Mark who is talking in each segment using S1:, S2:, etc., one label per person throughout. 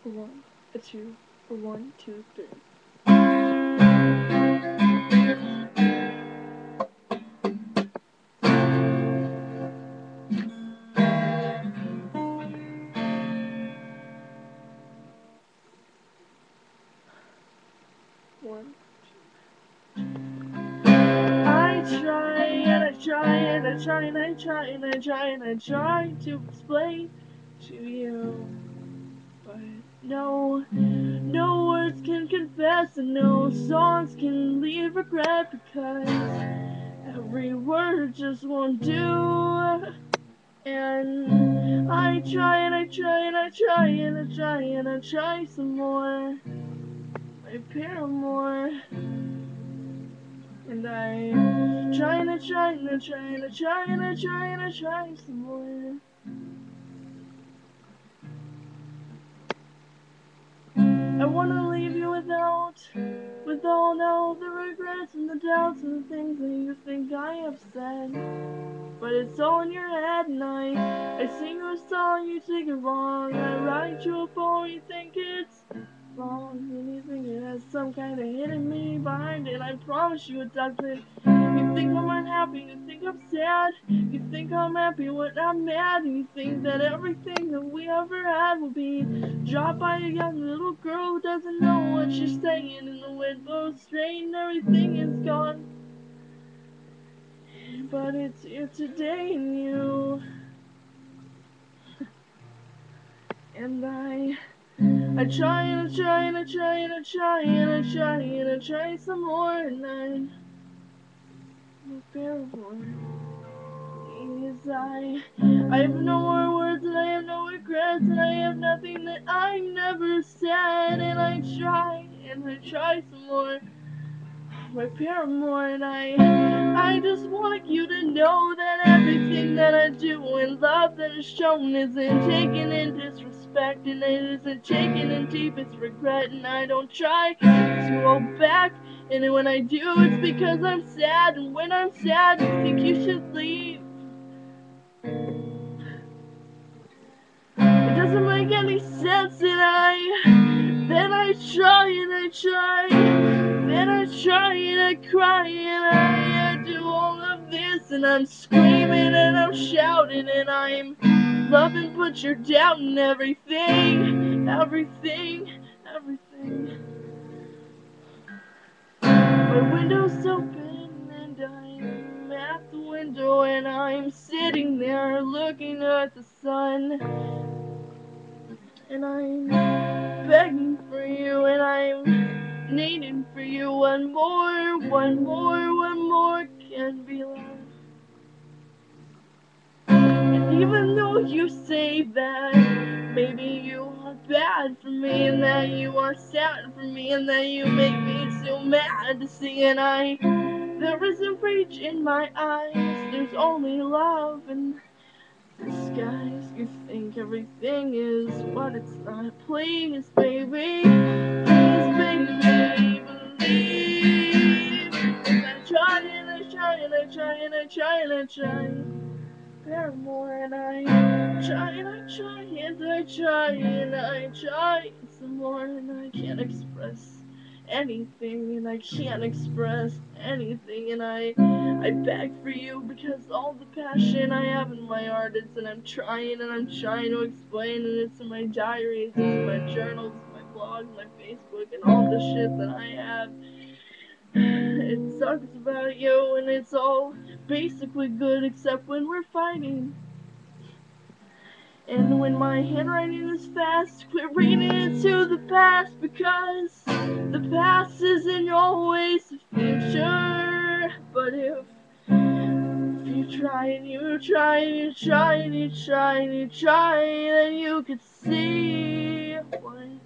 S1: A one, a two, a one, two, three. One, I try and I try and I try and I try and I try and I try to explain to you, but no words can confess and no songs can leave regret because every word just won't do. And I try and I try and I try and I try and I try some more, my paramour. And I try and I try and I try and I try and I try and I try some more. I wanna leave you with all the regrets and the doubts and the things that you think I have said. But it's all in your head, and I sing you a song, you take it wrong. I write you a poem, you think it's wrong, and you think it has some kind of hidden meaning behind it. I promise you it doesn't. You think I'm unhappy, you think I'm sad, you think I'm happy when I'm mad, and you think that everything that we ever had will be dropped by a young little girl who doesn't know what she's saying, and the wind blows straight and everything is gone. But it's here today in you. And I try and I try and I try and I try and I try and I try some more, and I'm unbearable. Because I have no more words and I have no regrets and I have nothing that I never said, and I try some more, my paramour. And I just want you to know that everything that I do and love that is shown isn't taken in disrespect, and it isn't taken in deepest regret, and I don't try to hold back. And when I do, it's because I'm sad, and when I'm sad, you think you should leave. It doesn't make any sense, and then I try and I try, then I try and I cry, and I do all of this, and I'm screaming and I'm shouting and I'm loving, but you're doubting everything, everything, everything. My window's open and I'm at the window and I'm sitting there looking at the sun. And I'm begging for you, and I'm needing for you one more can be love. And even though you say that maybe you are bad for me, and that you are sad for me, and that you make me so mad to see, and there isn't rage in my eyes, there's only love and disguise. You think everything is what it's not. Please, baby, believe. And I try and I try and I try and I try and I try. Paramore, and I try and I try and I try and I try some more, and I can't express anything, and I can't express anything, and I beg for you because all the passion I have in my heart is, and I'm trying to explain, and it's in my diaries, it's in my journals, my blogs, my Facebook, and all the shit that I have. It sucks about you, and it's all basically good except when we're fighting. And when my handwriting is fast, quit reading into the past, because the past isn't always the future. But if you try and you try and you try and you try and you try, then you could see what it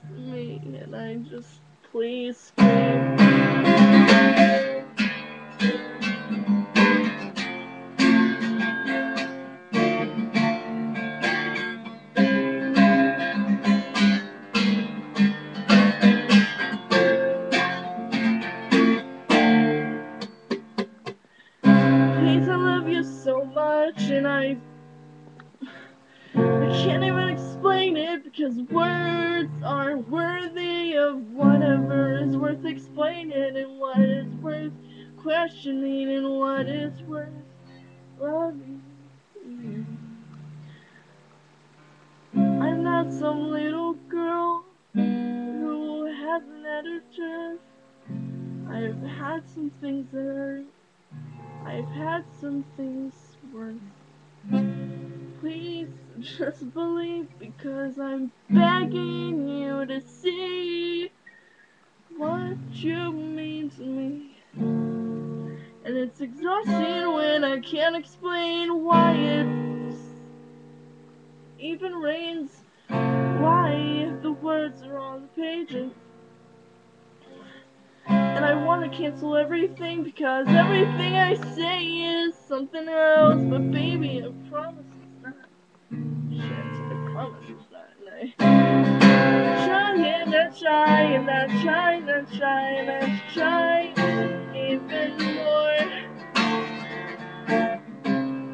S1: is me. And I just please scream. Please, I love you so much, and I can't even explain it 'cause words aren't worthy of whatever is worth explaining, and what is worth questioning, and what is worth loving you. I'm not some little girl who hasn't had her turn. I've had some things that hurt. I've had some things worse. Please just believe, because I'm begging you to see what you mean to me. And it's exhausting when I can't explain why it even rains, why the words are on the pages. And I want to cancel everything, because everything I say is something else. But baby, I promise it's not. Shit, I promise it's not. And I try and I try and I try and I try even more.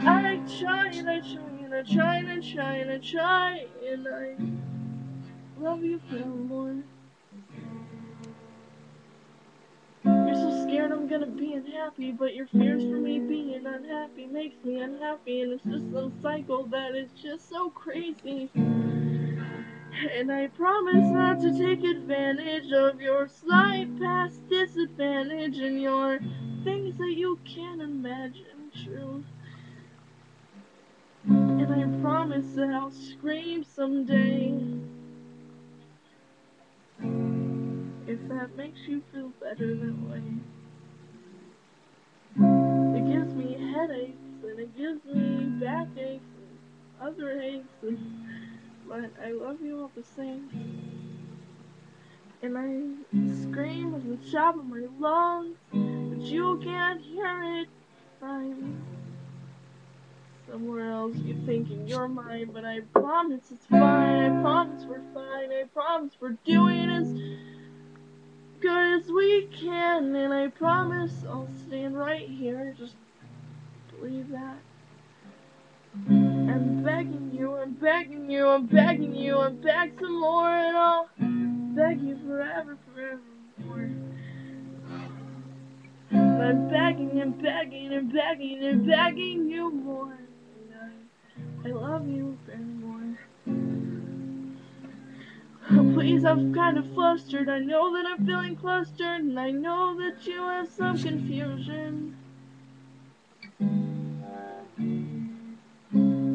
S1: I try and I try and I try and I try and I try and I love you forevermore. You're so scared I'm gonna be unhappy, but your fears for me being unhappy makes me unhappy, and it's just some cycle that is just so crazy. And I promise not to take advantage of your slight past disadvantage and your things that you can't imagine true. And I promise that I'll scream someday, if that makes you feel better that way. It gives me headaches, and it gives me backaches and other aches, but I love you all the same. And I scream at the top of my lungs, but you can't hear it. I'm somewhere else, you thinking you're mine, but I promise it's fine. I promise we're fine. I promise we're doing as good as we can, and I promise I'll stand right here. Just believe that. I'm begging you, I'm begging you, I'm begging you, I'm begging some more, and I'll beg you forever, forevermore. And I'm begging and begging and begging and begging you more. And I love you forevermore. Please, I'm kind of flustered. I know that I'm feeling clustered, and I know that you have some confusion.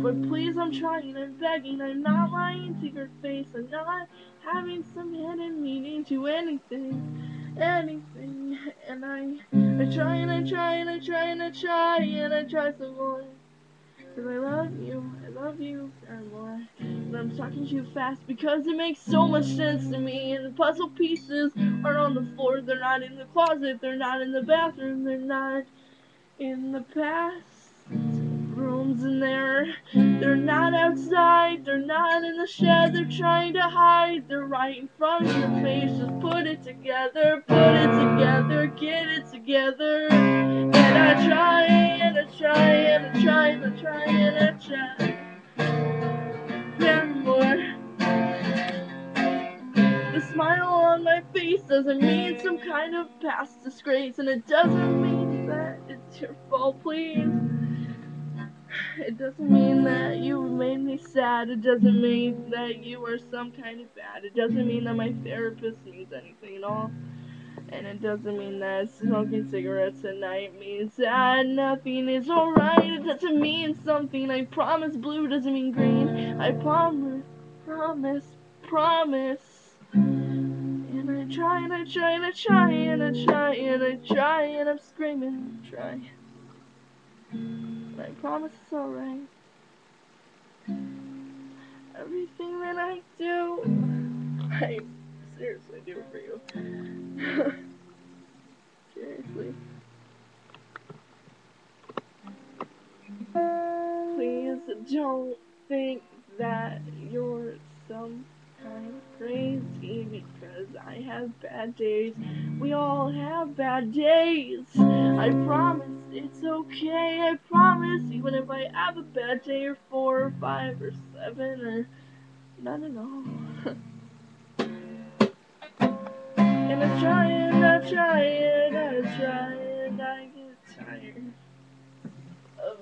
S1: But please, I'm trying, I'm begging, I'm not lying to your face, I'm not having some hidden meaning to anything, anything. And I try and I try and I try and I try and I try some more. 'Cause I love you forevermore. And I'm talking too fast because it makes so much sense to me. And the puzzle pieces are on the floor, they're not in the closet, they're not in the bathroom, they're not in the past rooms, and they're not outside, they're not in the shed, they're trying to hide, they're right in front of your face. Just put it together, get it together. And I try and I try and I try and I try and I try. More. The smile on my face doesn't mean some kind of past disgrace, and it doesn't mean that it's your fault, please. It doesn't mean that you made me sad. It doesn't mean that you are some kind of bad. It doesn't mean that my therapist means anything at all. And it doesn't mean that smoking cigarettes at night means that nothing is alright. It doesn't mean something. I promise blue doesn't mean green. I promise, promise, promise. And I try and I try and I try and I try and I try and I'm screaming, try. And I promise it's alright. Everything that I do, I seriously do for you. Seriously. Please don't think that you're some kind of crazy, because I have bad days. We all have bad days. I promise it's okay. I promise, even if I have a bad day or 4 or 5 or 7 or Not at all. And I try and I try and I try and I get tired of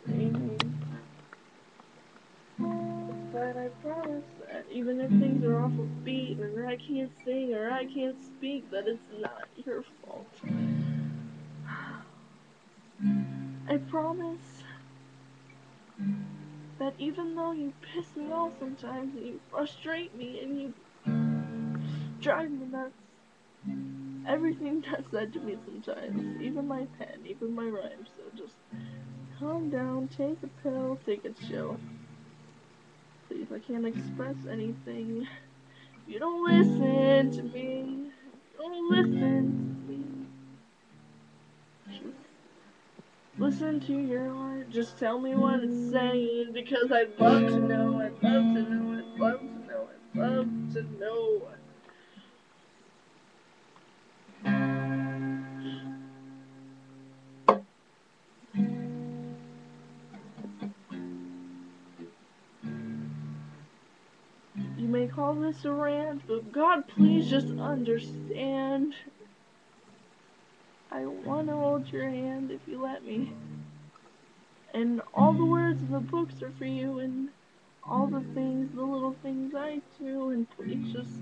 S1: screaming. But I promise that even if things are off a beat or I can't sing or I can't speak, that it's not your fault. I promise that even though you piss me off sometimes and you frustrate me and you drive me nuts, everything does that to me sometimes, even my pen, even my rhymes, so just calm down, take a pill, take a chill. Please, I can't express anything. You don't listen to me. You don't listen to me. Just listen to your heart. Just tell me what it's saying because I'd love to know. I'd love to know. I'd love to know. I'd love to know. You may call this a rant, but God, please just understand. I want to hold your hand if you let me. And all the words in the books are for you, and all the things, the little things I do, and please just...